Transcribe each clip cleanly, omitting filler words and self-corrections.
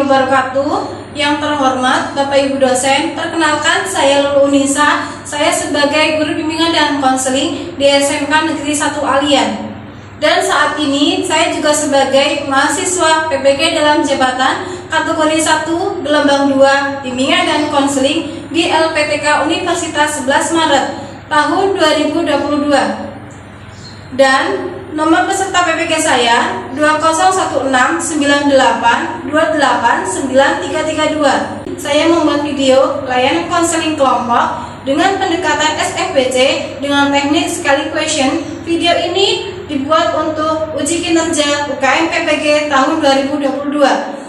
wabarakatuh. Yang terhormat Bapak Ibu dosen, perkenalkan saya Lulu Unisa. Saya sebagai guru bimbingan dan konseling di SMK Negeri 1 Alian. Dan saat ini saya juga sebagai mahasiswa PPG dalam jabatan kategori 1 gelombang 2 bimbingan dan konseling di LPTK Universitas 11 Maret tahun 2022. Dan nomor peserta PPG saya 20169828932. Saya membuat video layanan konseling kelompok dengan pendekatan SFBC dengan teknik sekali question. Video ini dibuat untuk uji kinerja UKM PPG tahun 2022.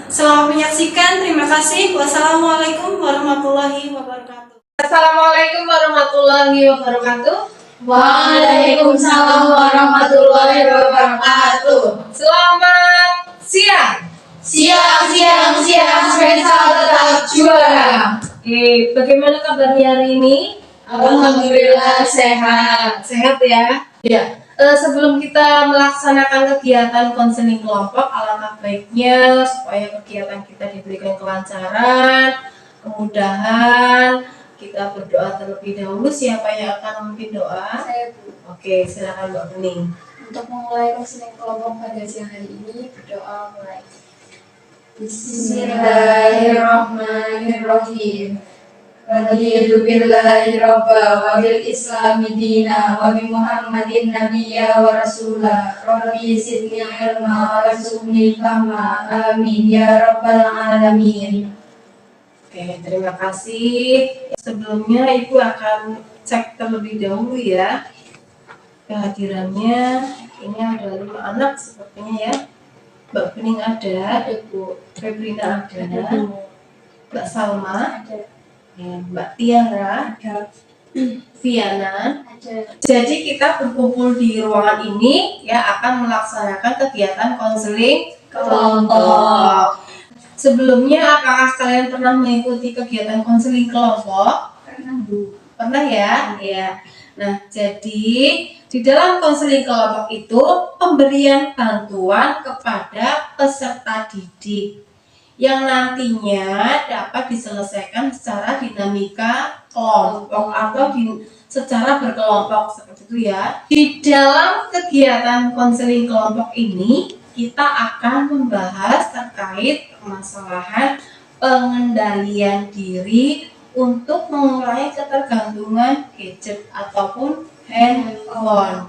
Selamat menyaksikan, terima kasih. Wassalamualaikum warahmatullahi wabarakatuh. Assalamualaikum warahmatullahi wabarakatuh. Waalaikumsalam warahmatullahi wabarakatuh. Selamat siang. Siang, spesial tetap juara. Oke, bagaimana kabarnya hari ini? Alhamdulillah sehat. Sehat ya? Ya. Sebelum kita melaksanakan kegiatan konseling kelompok, alangkah baiknya supaya kegiatan kita diberikan kelancaran, kemudahan. Kita berdoa terlebih dahulu. Siapa yang akan memimpin doa? Saya Bu. Oke, silakan Mbak Bening. Untuk memulai konseling kelompok pada siang hari ini, berdoa mulai. Bismillahirrahmanirrahim. Raditu billahi rabba wa bil islami dina wa bi muhammadin nabiyya wa rasula. Rabbi zidni ilma warzuqni fahma. Amin ya rabbal alamin. Oke, terima kasih. Sebelumnya Ibu akan cek terlebih dahulu ya kehadirannya. Ini ada 5 anak sepertinya ya. Mbak Bening ada, Ibu Febrina ada, Mbak Salma ada, ya, Mbak Tiara ada, Viana ada. Jadi kita berkumpul di ruangan ini ya akan melaksanakan kegiatan konseling kelompok. Sebelumnya, apakah kalian pernah mengikuti kegiatan konseling kelompok? Pernah Bu. Pernah ya? Iya. Nah, jadi di dalam konseling kelompok itu pemberian bantuan kepada peserta didik yang nantinya dapat diselesaikan secara dinamika kelompok atau secara berkelompok seperti itu ya. Di dalam kegiatan konseling kelompok ini kita akan membahas terkait permasalahan pengendalian diri untuk mengurangi ketergantungan gadget ataupun handphone.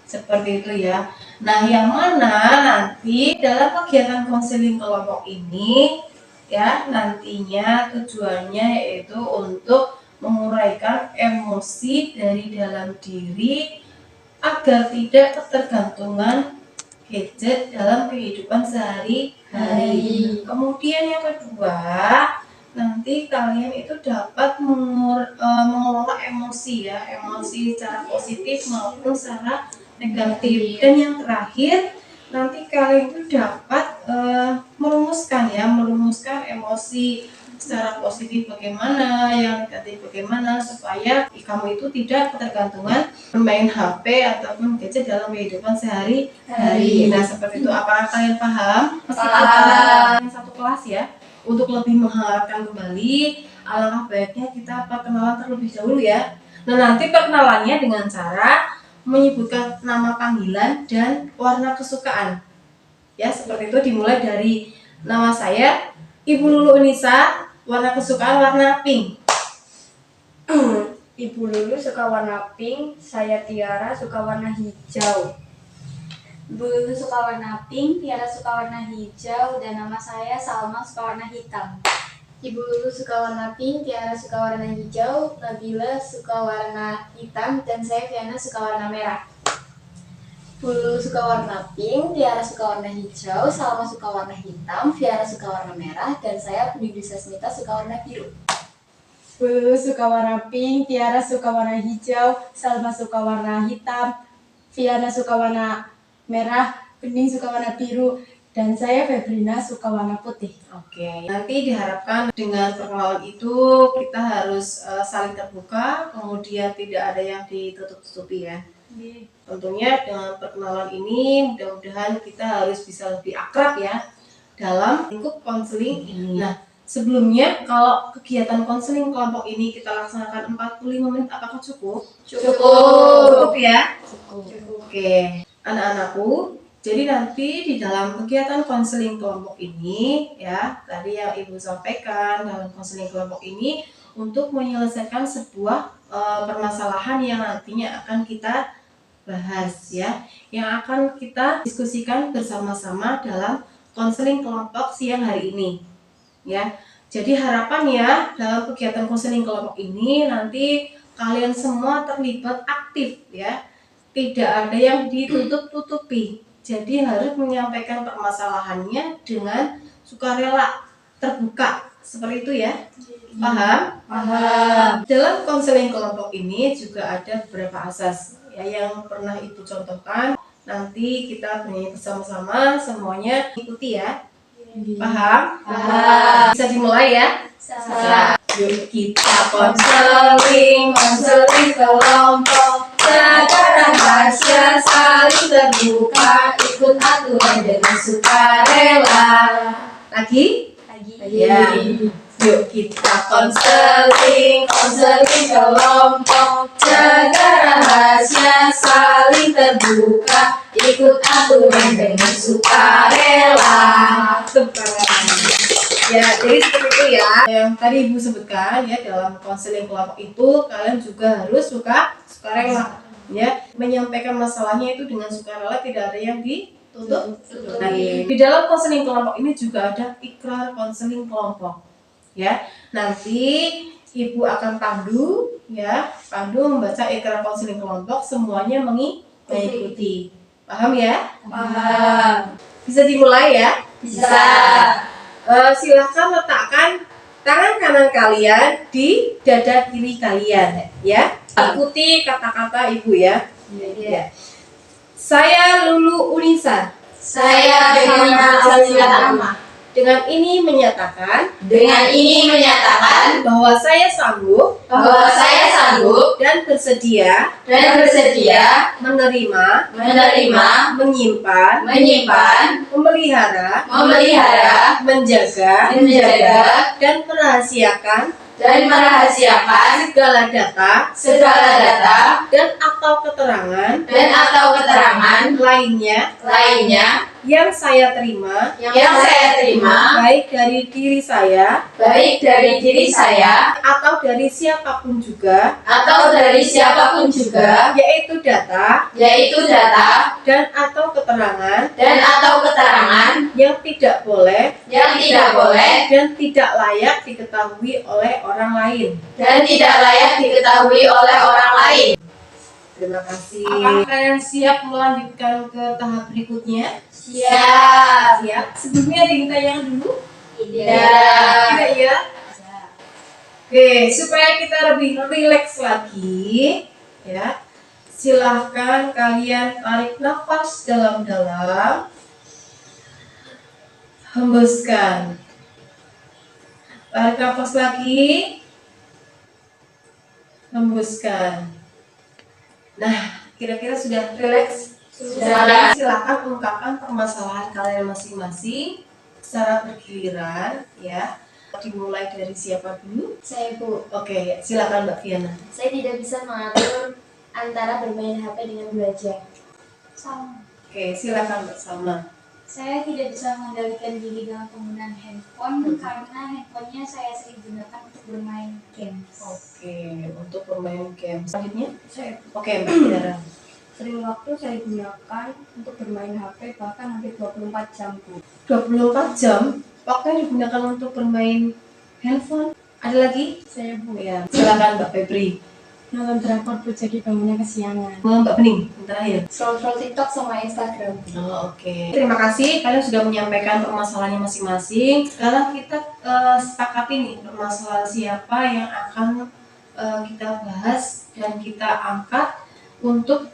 Seperti itu ya. Nah, yang mana nanti dalam kegiatan konseling kelompok ini ya nantinya tujuannya yaitu untuk menguraikan emosi dari dalam diri agar tidak ketergantungan gadget dalam kehidupan sehari-hari. Kemudian yang kedua, nanti kalian itu dapat mengelola emosi ya, emosi secara positif maupun secara negatif. Dan yang terakhir, nanti kalian itu dapat merumuskan emosi secara positif bagaimana, yang negatif bagaimana, supaya kamu itu tidak ketergantungan bermain HP ataupun gadget dalam kehidupan sehari-hari. Nah, seperti itu. Apakah kalian paham? Paham. Satu kelas ya. Untuk lebih menghangatkan kembali, alangkah baiknya kita perkenalan terlebih dahulu ya. Nah, nanti perkenalannya dengan cara menyebutkan nama panggilan dan warna kesukaan. Ya, seperti itu. Dimulai dari nama saya, Ibu Lulu Unisa. Warna kesukaan warna pink. Ibu Lulu suka warna pink, saya Tiara suka warna hijau. Ibu Lulu suka warna pink, Tiara suka warna hijau, dan nama saya Salma suka warna hitam. Ibu Lulu suka warna pink, Tiara suka warna hijau, Nabila suka warna hitam, dan saya Viana suka warna merah. Ibu Lulu suka warna pink, Tiara suka warna hijau, Salma suka warna hitam, Viana suka warna merah, dan saya Budi Sasmita suka warna biru. Ibu Lulu suka warna pink, Tiara suka warna hijau, Salma suka warna hitam, Viana suka warna merah, Bening suka warna biru, dan saya Febrina suka warna putih. Oke, nanti diharapkan dengan perkenalan itu kita harus saling terbuka, kemudian tidak ada yang ditutup-tutupi ya. Tentunya dengan perkenalan ini mudah-mudahan kita harus bisa lebih akrab ya dalam lingkup konseling ini. Nah, sebelumnya kalau kegiatan konseling kelompok ini kita laksanakan 45 menit, apakah cukup? Cukup ya? Cukup. Oke, anak-anakku, jadi nanti di dalam kegiatan konseling kelompok ini ya, tadi yang Ibu sampaikan dalam konseling kelompok ini untuk menyelesaikan sebuah permasalahan yang nantinya akan kita bahas ya, yang akan kita diskusikan bersama-sama dalam konseling kelompok siang hari ini ya. Jadi harapannya dalam kegiatan konseling kelompok ini nanti kalian semua terlibat aktif ya, tidak ada yang ditutup-tutupi. Jadi harus menyampaikan permasalahannya dengan sukarela, terbuka, seperti itu ya. Paham? Paham. Dalam konseling kelompok ini juga ada beberapa asas ya, yang pernah Ibu contohkan. Nanti kita bernyanyi bersama-sama, semuanya ikuti ya. Paham? Paham. Bisa dimulai ya? Bisa. Yuk kita konseling kelompok, jaga rahasia, saling terbuka, ikut aturan dengan sukarela. Lagi? Ya. Yuk kita konseling kelompok, jaga rahasia, saling terbuka, ikut aturan dengan sukarela. Ya, jadi seperti itu ya. Yang tadi Ibu sebutkan ya, dalam konseling kelompok itu kalian juga harus sukarela ya, menyampaikan masalahnya itu dengan sukarela, tidak ada yang ditutup. Nah, di dalam konseling kelompok ini juga ada ikrar konseling kelompok. Ya, nanti Ibu akan pandu membaca ikrar konseling kelompok, semuanya mengikuti. Paham ya? Paham. Bisa dimulai ya? Bisa. Silakan letakkan tangan kanan kalian di dada kiri kalian ya. Ikuti kata-kata Ibu ya. Ya. Saya Lulu Unisa. Saya Firna Alfiatama. Dengan ini menyatakan bahwa saya sanggup dan bersedia menerima, menyimpan, memelihara, menjaga, dan merahasiakan segala data dan atau keterangan lainnya yang saya terima baik dari diri saya atau dari siapapun juga, yaitu data dan atau keterangan yang tidak boleh dan tidak layak diketahui oleh orang lain. Terima kasih. Apakah kalian siap melanjutkan ke tahap berikutnya? Siap. Sebelumnya ada yang tanya dulu? Tidak ya? Oke, supaya kita lebih rileks lagi ya, silahkan kalian tarik nafas dalam-dalam, hembuskan, tarik nafas lagi, hembuskan. Nah, kira-kira sudah rileks? Sudah. Silakan ungkapkan permasalahan kalian masing-masing secara bergiliran ya. Dimulai dari siapa dulu? Saya, Bu. Oke, silakan Mbak Fiana. Saya tidak bisa mengatur antara bermain HP dengan belajar. Sama. Oke, silakan Mbak Salma. Saya tidak bisa mengendalikan diri dalam penggunaan handphone karena handphonenya saya sering gunakan untuk bermain game. Oke, untuk bermain game. Selanjutnya? Oke, Mbak Tiara. Sering waktu saya gunakan untuk bermain HP bahkan hampir 24 jam, Bu. 24 jam waktu yang digunakan untuk bermain handphone. Ada lagi? Saya, Bu, Ya, silakan Mbak Febri. nonton drakor, Bu, jadi bangunnya kesiangan. Mbak Bening, yang terakhir. Scroll TikTok sama Instagram. Oh, oke. Terima kasih kalian sudah menyampaikan permasalahannya masing-masing. Sekarang kita sepakati nih permasalahan siapa yang akan kita bahas dan kita angkat untuk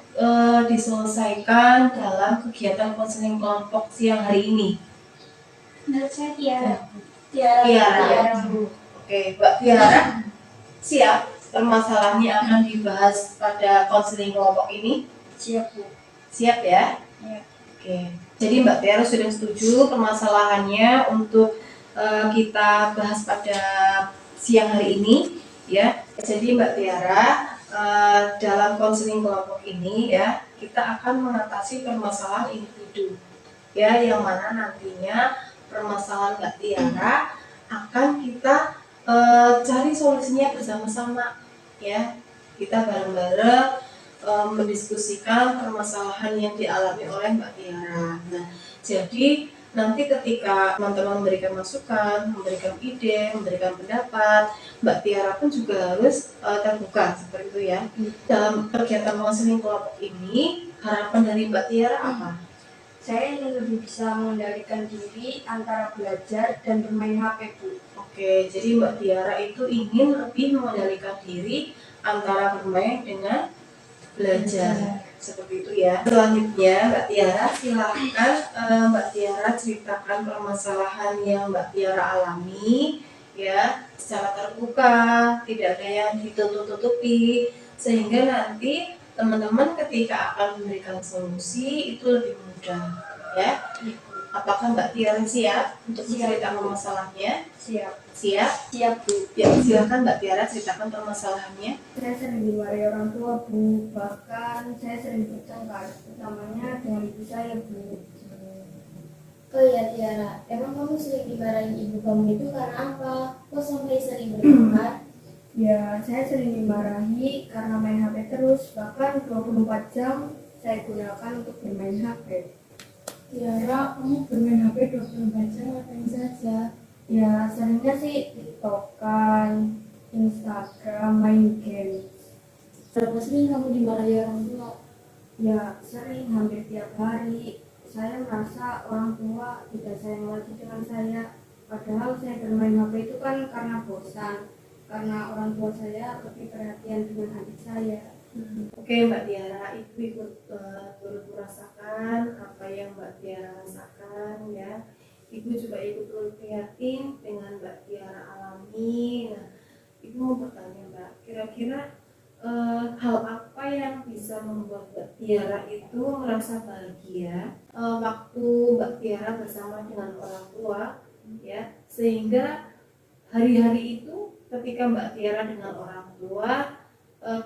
diselesaikan dalam kegiatan konseling kelompok siang hari ini. Menurut saya Tiara. Tiara. Oke, Mbak Tiara, siap permasalahannya akan dibahas pada konseling kelompok ini? Siap, Bu. Siap ya? Ya. Oke. Oke, jadi Mbak Tiara sudah setuju permasalahannya untuk kita bahas pada siang hari ini, ya. Jadi Mbak Tiara, dalam konseling kelompok ini ya, kita akan mengatasi permasalahan individu, ya, yang mana nantinya permasalahan Mbak Tiara akan kita cari solusinya bersama-sama, ya. Kita bareng-bareng mendiskusikan permasalahan yang dialami oleh Mbak Tiara. Nah, jadi nanti ketika teman-teman memberikan masukan, memberikan ide, memberikan pendapat, Mbak Tiara pun juga harus terbuka seperti itu ya. Dalam kegiatan konseling kelompok ini, harapan dari Mbak Tiara apa? Saya ingin lebih bisa mengendalikan diri antara belajar dan bermain HP, Bu. Oke, jadi Mbak Tiara itu ingin lebih mengendalikan diri antara bermain dengan belajar, seperti itu ya. Selanjutnya Mbak Tiara, silahkan Mbak Tiara ceritakan permasalahan yang Mbak Tiara alami, ya, secara terbuka, tidak ada yang ditutup-tutupi, sehingga nanti teman-teman ketika akan memberikan solusi itu lebih mudah, ya. Apakah Mbak Tiara siap untuk menceritakan masalahnya? Siap. Siap? Siap, Bu. Ya, silakan Mbak Tiara ceritakan permasalahannya. Saya sering dimarahi orang tua, Bu. Bahkan saya sering bertengkar, utamanya dengan ibu saya, Bu. Oh iya Tiara, emang kamu sering dimarahin ibu kamu itu karena apa? Kok sampai sering bertengkar? Ya, saya sering dimarahi karena main HP terus. Bahkan 24 jam saya gunakan untuk bermain HP. Tiara, kamu bermain HP 24 jam ngapain saja? Ya, seringnya sih TikTokan, Instagram, main game. Berapa sering kamu dimarahi orang tua? Ya, sering, hampir tiap hari. Saya merasa orang tua tidak sayang lagi dengan saya. Padahal saya bermain HP itu kan karena bosan. Karena orang tua saya lebih perhatian dengan adik saya. Oke Mbak Tiara, Ibu ikut turut merasakan apa yang Mbak Tiara rasakan ya. Ibu juga ikut turut prihatin dengan Mbak Tiara alami. Nah, Ibu mau bertanya Mbak, kira-kira hal apa yang bisa membuat Mbak Tiara itu merasa bahagia waktu Mbak Tiara bersama dengan orang tua, ya, sehingga hari-hari itu ketika Mbak Tiara dengan orang tua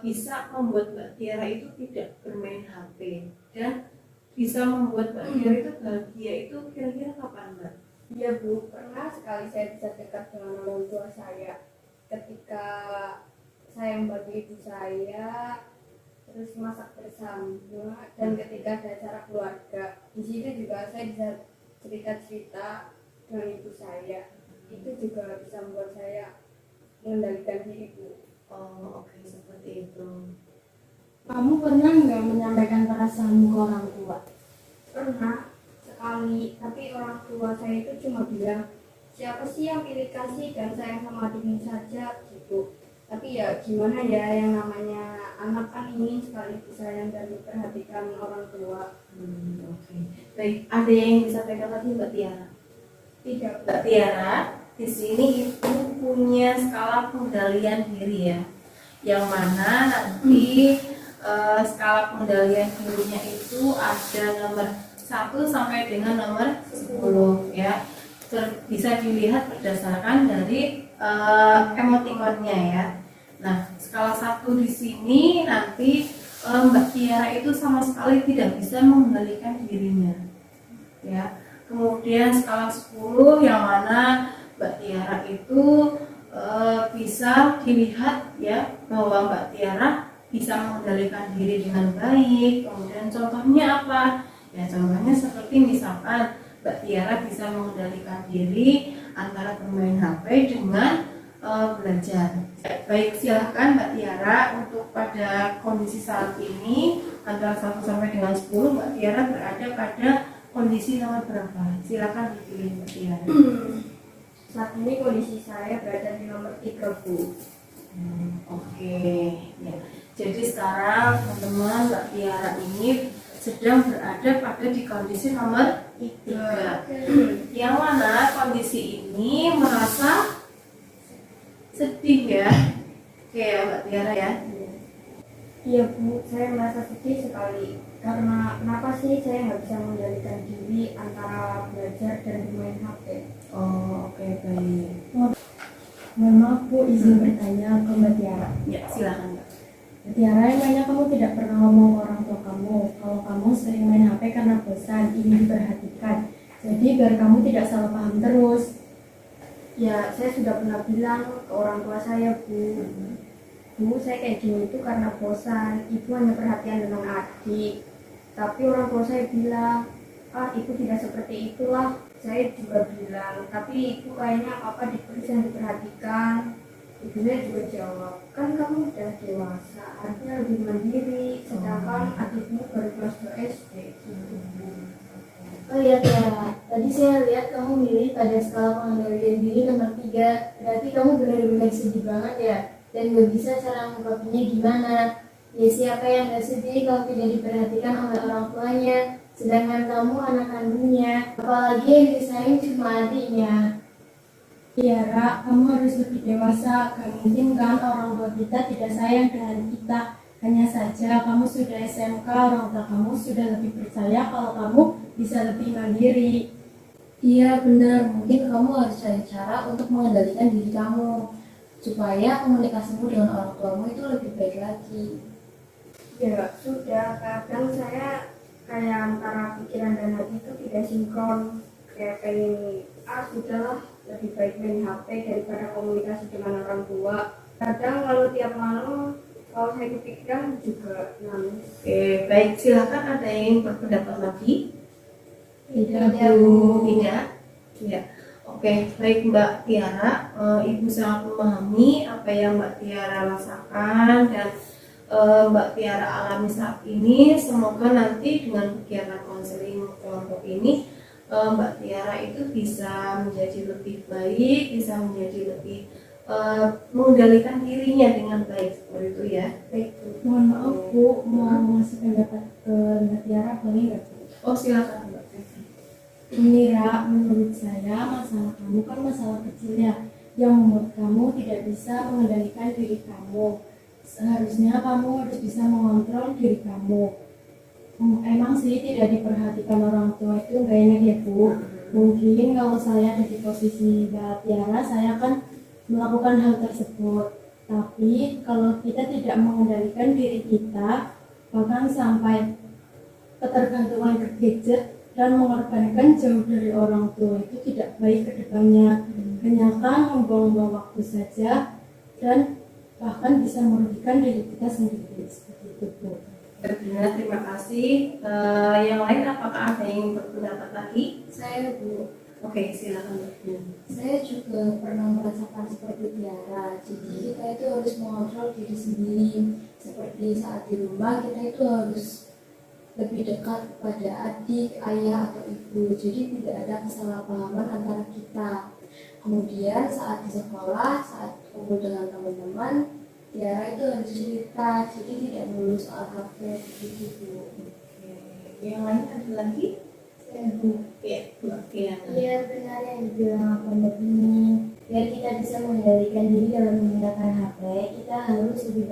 bisa membuat Mbak Tiara itu tidak bermain HP dan bisa membuat Mbak Tiara itu bahagia, itu kira-kira kapan Mbak? Iya Bu, pernah sekali saya bisa dekat dengan orang tua saya ketika saya membantu ibu saya terus masak bersama, dan ketika ada acara keluarga di situ juga saya bisa cerita-cerita dengan ibu saya. Itu juga bisa membuat saya mengendalikan diri Bu. Oh oke, seperti itu. Kamu pernah nggak menyampaikan perasaanmu ke orang tua? Pernah sekali, tapi orang tua saya itu cuma bilang, siapa sih yang pilih kasih dan sayang sama adiknya saja gitu. Tapi ya gimana ya, yang namanya anak kan ingin sekali disayang dan diperhatikan orang tua. Oke. Baik, ada yang bisa pegang lagi Mbak Tiara? Tidak. Mbak Tiara, di sini Ibu punya skala pengendalian diri ya, yang mana nanti skala pengendalian dirinya itu ada nomor 1 sampai dengan nomor 10 ya. Bisa dilihat berdasarkan dari emotikonnya ya. Nah, skala 1 di sini nanti Mbak Tiara itu sama sekali tidak bisa mengendalikan dirinya. Ya. Kemudian skala 10 yang mana Mbak Tiara itu bisa dilihat ya bahwa Mbak Tiara bisa mengendalikan diri dengan baik. Kemudian contohnya apa? Ya contohnya seperti misalkan Mbak Tiara bisa mengendalikan diri antara bermain HP dengan belajar. Baik, silahkan Mbak Tiara untuk pada kondisi saat ini antara 1 sampai dengan 10 Mbak Tiara berada pada kondisi nomor berapa? Silakan dipilih Mbak Tiara. Saat ini kondisi saya berada di nomor 3 Bu. Oke. Ya. Jadi sekarang teman-teman Mbak Tiara ini sedang berada pada di kondisi nomor 3. Yang mana kondisi ini merasa sedih ya. Oke ya Mbak Tiara ya. Iya Bu, saya merasa sedih sekali. Karena kenapa sih saya nggak bisa mengendalikan diri antara belajar dan bermain HP? Oh, oke, baik. Mohon maaf Bu, izin bertanya ke Mbak Tiara. Ya, silakan Mbak. Mbak Tiara, emangnya kamu tidak pernah ngomong ke orang tua kamu kalau kamu sering main HP karena bosan, ingin diperhatikan. Jadi biar kamu tidak salah paham terus. Ya, saya sudah pernah bilang ke orang tua saya Bu. Bu, saya kayak gini itu karena bosan. Ibu hanya perhatian dengan adik. Tapi orang tua saya bilang, ibu tidak seperti itulah. Saya juga bilang, tapi ibu kayaknya apa yang diperhatikan. Ibunya juga jawab, kan kamu udah dewasa, harusnya lebih mandiri. Sedangkan adikmu baru kelas 2 SD. Oh iya Tiara, tadi saya lihat kamu milih pada skala pengendalian diri nomor 3. Berarti kamu benar-benar sedih banget ya, dan gak bisa cara mengungkapinya gimana. Ya siapa yang gak sedih kalau tidak diperhatikan oleh orang tuanya, sedangkan kamu anak kandungnya, apalagi yang disayang cuma adiknya. Tiara, kamu harus lebih dewasa. Gak mungkin kan orang tua kita tidak sayang dengan kita. Hanya saja kamu sudah SMK, orang tua kamu sudah lebih percaya kalau kamu bisa lebih mandiri. Iya benar, mungkin kamu harus cari cara untuk mengendalikan diri kamu, supaya komunikasimu dengan orang tuamu itu lebih baik lagi. Ya sudah, kadang saya kayak antara pikiran dan hati itu tidak sinkron. Kayak pengen, sudahlah, lebih baik main HP daripada komunikasi dengan orang tua. Kadang kalau tiap malam, kalau saya kepikiran juga nangis. Oke, baik, silakan ada yang berpendapat lagi? Tidak, Bu. Tidak? Ya. Oke, baik Mbak Tiara, Ibu sangat memahami apa yang Mbak Tiara rasakan dan Mbak Tiara alami saat ini. Semoga nanti dengan kegiatan konseling kelompok ini Mbak Tiara itu bisa menjadi lebih baik, bisa menjadi lebih mengendalikan dirinya dengan baik, seperti itu ya. Baik Bu. Mohon maaf Bu, mau ngasih pendapat ke Mbak Tiara boleh nggak Bu? Oh silakan Mbak. Mira, menurut saya masalah kamu kan masalah kecil ya, yang membuat kamu tidak bisa mengendalikan diri kamu. Seharusnya kamu harus bisa mengontrol diri kamu. Emang sih tidak diperhatikan orang tua itu nggak enak ya Bu. Mungkin kalau saya ada di posisi Mbak Tiara, saya akan melakukan hal tersebut. Tapi kalau kita tidak mengendalikan diri kita, bahkan sampai ketergantungan ke gadget dan mengorbankan jauh dari orang tua, itu tidak baik ke depannya. Hanya kan membuang-buang waktu saja dan bahkan bisa merugikan diri kita sendiri. Seperti itu Bu. Benar, terima kasih. Yang lain apakah ada yang berpendapat lagi? Saya Bu, Oke, silakan Bu. saya juga pernah merasakan seperti Tiara. Jadi kita itu harus mengontrol diri sendiri. Seperti saat di rumah kita itu harus lebih dekat kepada adik, ayah, atau ibu. Jadi tidak ada kesalahpahaman antara kita. Kemudian saat di sekolah, saat kumpul dengan teman-teman, Tiara itu harus cerita. Jadi tidak melulu soal HP begitu Bu. Yang lain ada lagi? Ya, Bu. Iya benar yang dibilang Pondok ini. Biar kita bisa mengendalikan diri dalam menggunakan HP, kita harus lebih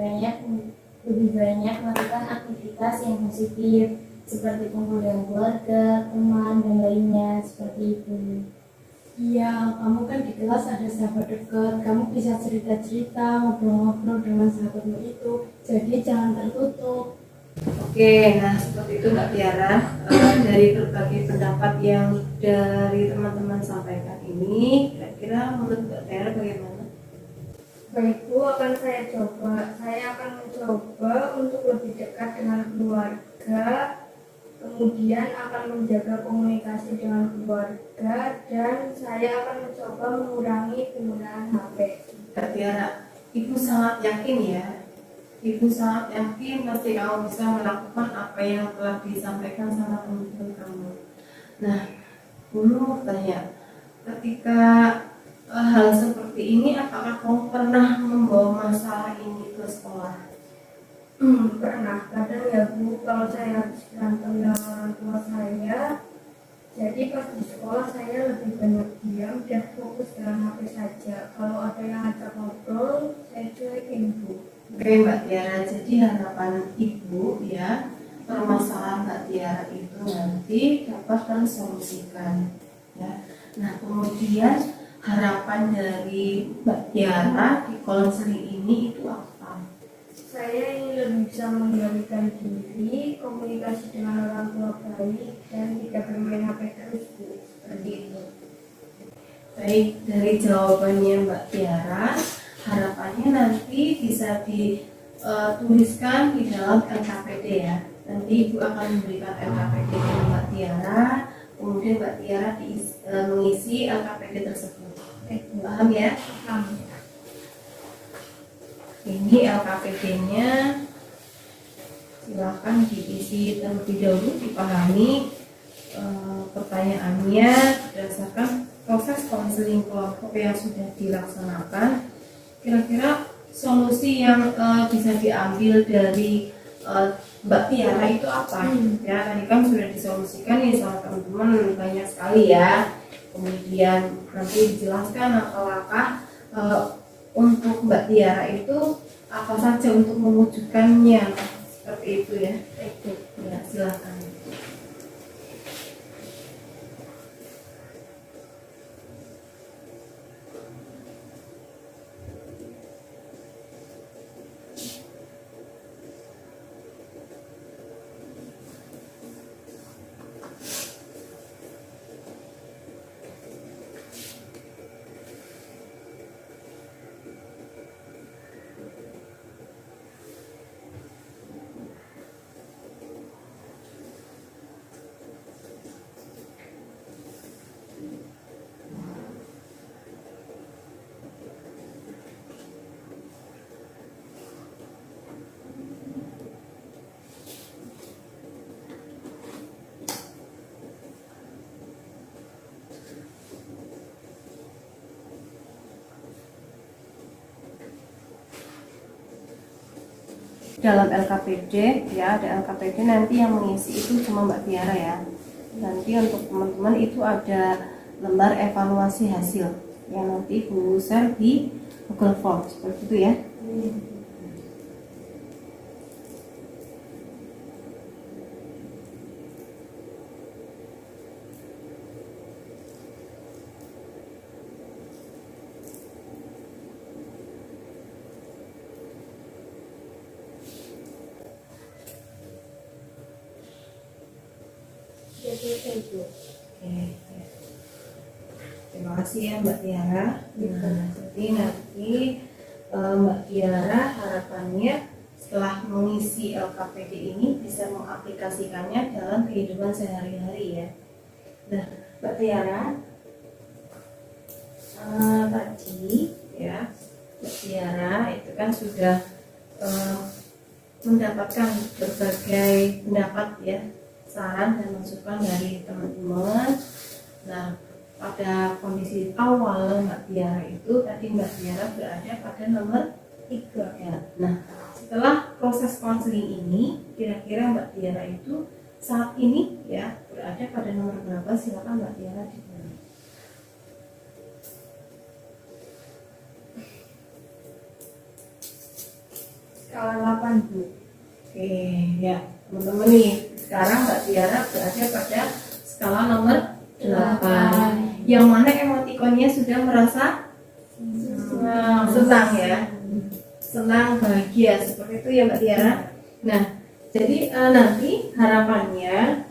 banyak melakukan aktivitas yang positif seperti kumpul dengan keluarga, teman, dan lainnya seperti itu. Iya, kamu kan di kelas ada sahabat dekat, kamu bisa cerita-cerita, ngobrol-ngobrol dengan sahabatmu itu. Jadi jangan tertutup. Oke, nah seperti itu Mbak Tiara. Dari berbagai pendapat yang dari teman-teman sampaikan ini, kira-kira menurut Mbak Tiara bagaimana? Baik Bu, akan saya coba. Saya akan mencoba untuk lebih dekat dengan keluarga, kemudian akan menjaga komunikasi dengan keluarga, dan saya akan mencoba mengurangi penggunaan HP. Mbak Tiara, Ibu sangat yakin ya? Ibu sangat yakin pasti kamu bisa melakukan apa yang telah disampaikan sama teman-teman kamu. Nah, dulu mau tanya, ketika hal seperti ini, apakah kamu pernah membawa masalah ini ke sekolah? Pernah. Kadang ya Bu, kalau saya habis berantem dengan orang tua saya, jadi pas di sekolah saya lebih banyak diam dan fokus dengan HP saja. Kalau ada yang ngajak ngobrol, saya cuekin Bu. Oke Mbak Tiara, jadi harapan Ibu ya, permasalahan Mbak Tiara itu nanti dapat tersolusikan ya. Nah kemudian harapan dari Mbak Tiara di konseling ini itu apa? Saya ingin lebih bisa mengendalikan diri, komunikasi dengan orang tua baik, dan tidak bermain HP terus, Bu. Seperti itu. Baik, dari jawabannya Mbak Tiara, harapannya nanti bisa dituliskan di dalam LKPD ya. Nanti Ibu akan memberikan LKPD ke Mbak Tiara, kemudian Mbak Tiara mengisi LKPD tersebut. Paham ya? Paham. Ini LKPD-nya, silakan diisi terlebih dahulu, dipahami pertanyaannya berdasarkan proses konseling kelompok yang sudah dilaksanakan. Kira-kira solusi yang bisa diambil dari Mbak Tiara itu apa? Ya tadi kan sudah disolusikan nih sama teman-teman banyak sekali ya. Kemudian nanti dijelaskan langkah-langkah untuk Mbak Tiara itu apa saja untuk mewujudkannya, seperti itu ya. Ya silakan. Dalam LKPD ya, ada LKPD nanti yang mengisi itu cuma Mbak Tiara ya. Nanti untuk teman-teman itu ada lembar evaluasi hasil yang nanti Bu share di Google Form seperti itu ya. Oke, ya. Terima kasih ya Mbak Tiara. Nah, jadi nanti Mbak Tiara harapannya setelah mengisi LKPD ini bisa mengaplikasikannya dalam kehidupan sehari-hari ya. Nah, Mbak Tiara tadi ya, Mbak Tiara itu kan sudah mendapatkan berbagai pendapat ya, saran dan masukan dari teman-teman. Nah, pada kondisi awal Mbak Tiara itu tadi Mbak Tiara berada pada nomor 3 ya. Nah, setelah proses konseling ini, kira-kira Mbak Tiara itu saat ini ya berada pada nomor berapa? Silakan Mbak Tiara dimulai. Skala 8, Bu. Oke, ya teman-teman nih, sekarang Mbak Tiara berada pada skala nomor 8, yang mana emotikonnya sudah merasa senang ya, senang, bahagia, seperti itu ya Mbak Tiara. Nah, jadi nanti harapannya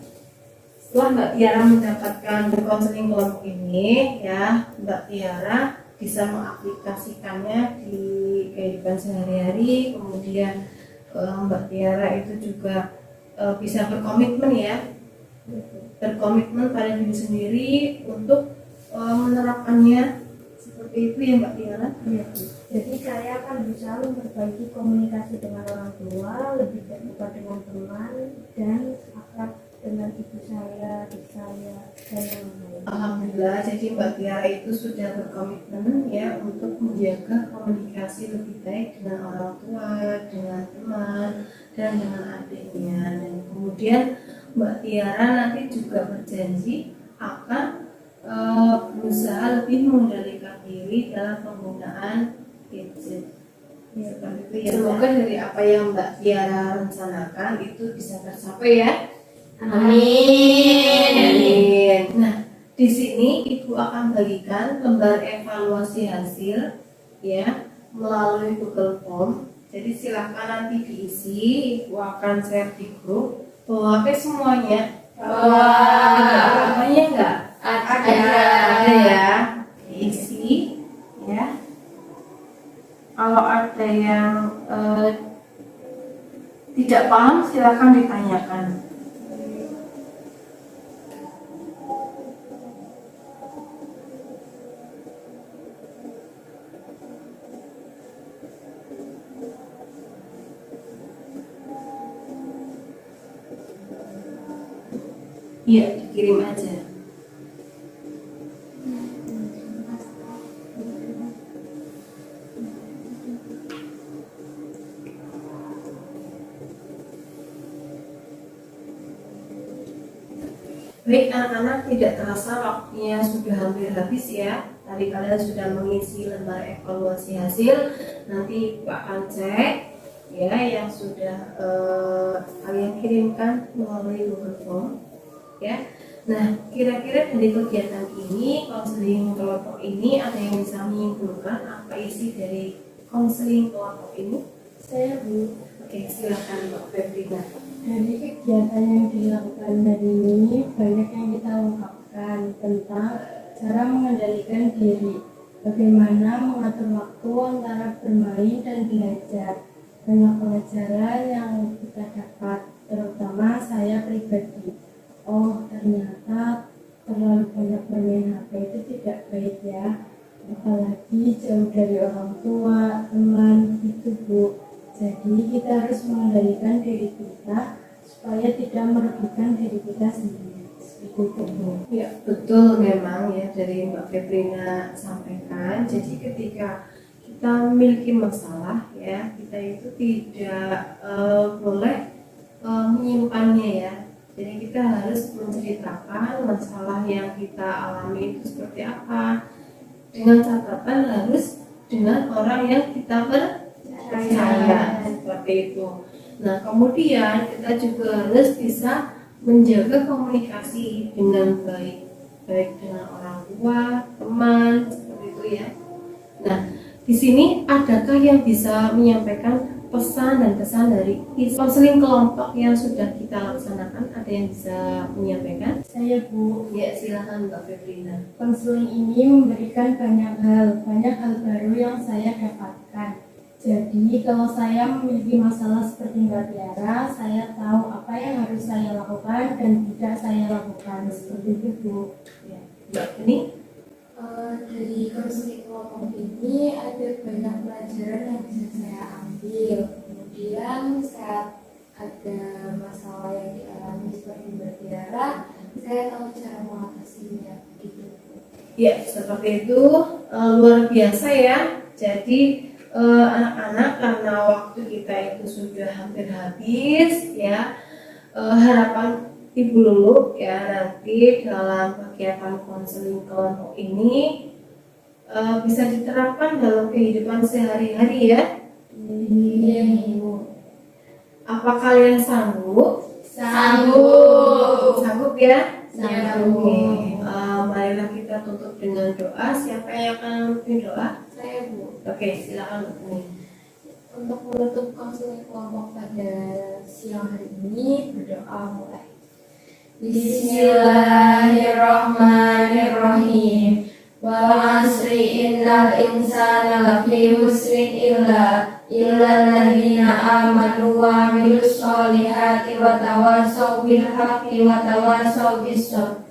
setelah Mbak Tiara mendapatkan konseling kelompok ini ya, Mbak Tiara bisa mengaplikasikannya di kehidupan sehari-hari. Kemudian Mbak Tiara itu juga bisa berkomitmen ya, berkomitmen pada diri sendiri untuk menerapkannya, seperti itu ya Mbak Tiara. Jadi saya akan berusaha memperbaiki komunikasi dengan orang tua, lebih terbuka dengan teman, dan akrab dengan ibu saya, adik saya, dan yang lain. Alhamdulillah, jadi Mbak Tiara itu sudah berkomitmen ya untuk menjaga komunikasi lebih baik dengan orang tua, dengan teman, dan dengan adiknya. Dan kemudian Mbak Tiara nanti juga berjanji akan berusaha lebih mengendalikan diri dalam penggunaan gadget. seperti itu ya. Semoga dari apa yang Mbak Tiara rencanakan itu bisa tercapai ya. Amin. Nah, di sini Ibu akan bagikan lembar evaluasi hasil ya melalui Google Form. Jadi silakan nanti diisi. Ibu akan share di grup. Bawa HP semuanya. Ada apanya enggak? Ada ya. Diisi ya. Kalau ada yang tidak paham silakan ditanyakan. Iya, dikirim aja. Baik anak-anak, tidak terasa waktunya sudah hampir habis ya. Tadi kalian sudah mengisi lembar evaluasi hasil. Nanti Ibu akan cek ya yang sudah kalian kirimkan melalui Google Form ya. Nah, kira-kira dari kegiatan ini, konseling kelompok ini ada yang bisa menyimpulkan apa isi dari konseling kelompok ini? Saya Bu, Oke, silakan Mbak Febrina. dari kegiatan yang dilakukan hari ini banyak yang kita ungkapkan tentang cara mengendalikan diri, bagaimana mengatur waktu antara bermain dan belajar. Banyak pelajaran yang kita dapat, terutama saya pribadi. Oh, ternyata terlalu banyak bermain HP itu tidak baik ya, apalagi jauh dari orang tua, teman, itu Bu. Jadi kita harus mengendalikan diri kita supaya tidak merugikan diri kita sendiri. Seperti itu Bu. Ya, betul memang ya dari Mbak Febrina sampaikan. Jadi ketika kita memiliki masalah ya, kita itu tidak boleh menyimpannya ya. Jadi kita harus menceritakan masalah yang kita alami itu seperti apa. Dengan catatan harus dengan orang yang kita percaya seperti itu. Nah, kemudian kita juga harus bisa menjaga komunikasi dengan baik, baik dengan orang tua, teman, seperti itu ya. Nah, di sini adakah yang bisa menyampaikan pesan dan kesan dari konseling kelompok yang sudah kita laksanakan? Ada yang bisa menyampaikan? Saya Bu, Ya, silakan Mbak Febrina. konseling ini memberikan banyak hal baru yang saya dapatkan. Jadi kalau saya memiliki masalah seperti Mbak Tiara, saya tahu apa yang harus saya lakukan dan tidak saya lakukan. Seperti itu Bu. Ya, Mbak ini Dari konseling kelompok ini ada banyak pelajaran yang bisa saya ambil. Kemudian saat ada masalah yang dialami seperti Mbak Tiara, saya tahu cara mengatasinya. Gitu. ya seperti itu luar biasa ya. Jadi anak-anak, karena waktu kita itu sudah hampir habis ya, harapan Ibu Lulu ya nanti dalam kegiatan konseling kelompok ini bisa diterapkan dalam kehidupan sehari-hari ya. Iya, Bu. Apa kalian sanggup? Sanggup. Sanggup ya? Sanggup. Oke. Marilah kita tutup dengan doa. Siapa yang akan memimpin doa? Saya Bu. Oke, silakan Bu Ning. Untuk menutup konseling kelompok pada siang hari ini, berdoa mulai. Bismillahirrahmanirrahim. Wa asri innal insana lafi husrin illa alladziina amanu wa 'amilus sholihati wa tawassaw bil haqqi wa tawassaw bis sabr.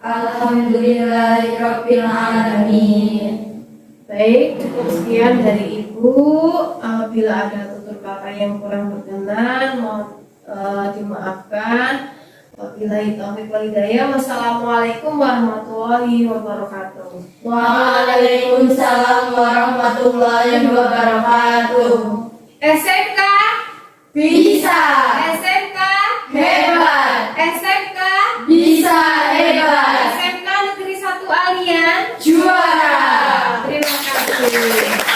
Alhamdulillahirabbil alamin. Baik, cukup sekian dari Ibu. Apabila ada tutur kata yang kurang berkenan, mohon dimaafkan. Wabillahi taufiq wal hidayah. Wassalamualaikum warahmatullahi wabarakatuh. Waalaikumsalam warahmatullahi wabarakatuh. SMK Bisa, SMK hebat, SMK bisa hebat, SMK Negeri 1 Alian juara. Terima kasih.